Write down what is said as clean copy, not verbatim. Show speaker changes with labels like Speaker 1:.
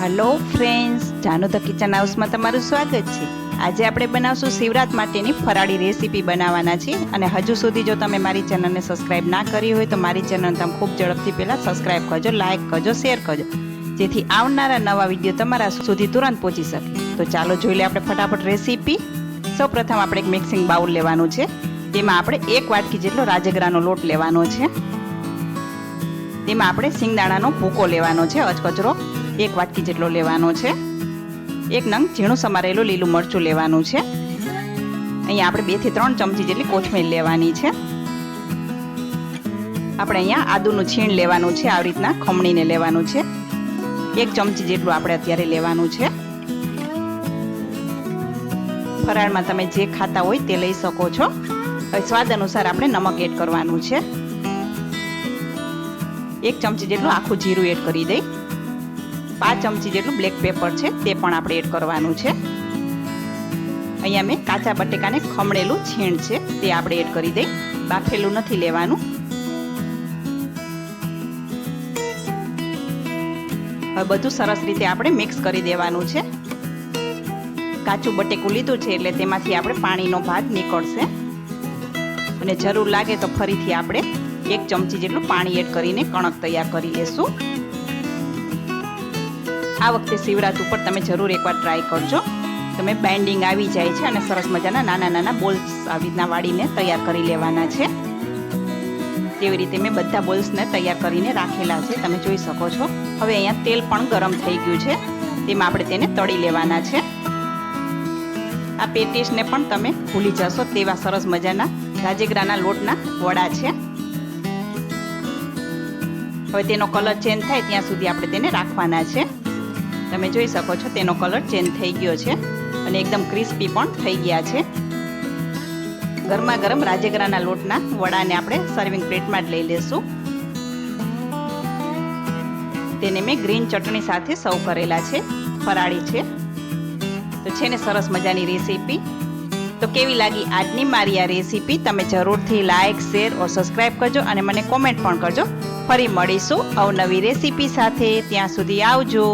Speaker 1: Hello friends, Janu the kitchen હાઉસમાં તમારું સ્વાગત છે। આજે આપણે બનાવશું શિવરાત માટેની ફરાળી રેસીપી બનાવવાના છે અને હજુ સુધી જો તમે મારી ચેનલને સબસ્ક્રાઇબ ના કરી હોય તો મારી ચેનલને તમે ખૂબ ઝડપથી પહેલાં સબસ્ક્રાઇબ કરજો, લાઇક કરજો, શેર કરજો, જેથી આવનારા નવા વિડીયો તમારા સુધી તુરંત પહોંચી શકે। તો ચાલો જોઈ લઈએ આપણે ફટાફટ રેસીપી। સૌપ્રથમ આપણે એક મિક્સિંગ બાઉલ લેવાનું છે, તેમાં આપણે 1 વાટકી જેટલો રાજગરાનો લોટ લેવાનો છે। તેમાં આપણે સિંગદાણાનો ભૂકો લેવાનો છે, અચકચરો 1 વાટકી જેટલો લેવાનો છે। 1 નંગ ઝીણું સમારેલું લીલું મરચું લેવાનું છે। અહીંયા આપણે 2 થી 3 ચમચી જેટલી કોથમીર લેવાની છે। આપણે અહીંયા આદુનું છીણ લેવાનું છે, આવી રીતના ખમણીને લેવાનું છે। 1 ચમચી જેટલું આપણે અત્યારે લેવાનું છે। ફરાળમાં તમે જે ખાતા હોય તે લઈ શકો છો। હવે સ્વાદ અનુસાર આપણે નમક એડ કરવાનું છે। 1 ચમચી જેટલું આખું જીરું એડ કરી દઈ। 5 ચમચી જેટલું બ્લેક પેપર છે તે પણ આપણે એડ કરવાનું છે। અહીંયા મેં કાચા બટેકાને ખમણેલું છીણ છે તે આપણે એડ કરી દઈ, બાફેલું નથી લેવાનું। હવે બધું સરસ રીતે આપણે મિક્સ કરી દેવાનું છે। કાચું બટેકું લીધું છે એટલે તેમાંથી આપણે પાણીનો ભાગ નીકળશે અને જરૂર લાગે તો ફરીથી આપણે 1 ચમચી જેટલું પાણી એડ કરીને કણક તૈયાર કરી લેશું। આ વખતે શિવરાત ઉપર તમે જરૂર એકવાર ટ્રાય કરજો, તમે બાઇન્ડિંગ આવી જાય છે અને સરસ મજાના નાના નાના બોલ્સ આવી રીતના વાળીને તૈયાર કરી લેવાના છે। તેવી રીતે મેં બધા બોલ્સને તૈયાર કરીને રાખેલા છે, તમે જોઈ શકો છો। હવે અહીંયા તેલ પણ ગરમ થઈ ગયું છે, તેમાં આપણે તેને તળી લેવાના છે। આ પેટીસને પણ તમે ભૂલી જશો તેવા સરસ મજાના રાજગરાના લોટના વડા છે। હવે તેનો કલર ચેન્જ થાય ત્યાં સુધી આપણે તેને રાખવાના છે। તમે જોઈ શકો છો તેનો કલર ચેન્જ થઈ ગયો છે અને એકદમ ક્રિસ્પી પણ થઈ ગયા છે। ગરમા ગરમ રાજગરાના લોટના વડાને આપણે સર્વિંગ પ્લેટમાં જ લઈ લેશું। તેને મેં ગ્રીન ચટણી સાથે સર્વ કરેલા છે, ફરાળી છે। તો છે ને સરસ મજાની રેસીપી। તો કેવી લાગી આજની મારી આ રેસીપી? તમે જરૂરથી લાઇક, શેર और સબસ્ક્રાઇબ કરજો અને મને કોમેન્ટ પણ કરજો। ફરી મળીશું અવનવી રેસીપી સાથે, ત્યાં સુધી આવજો।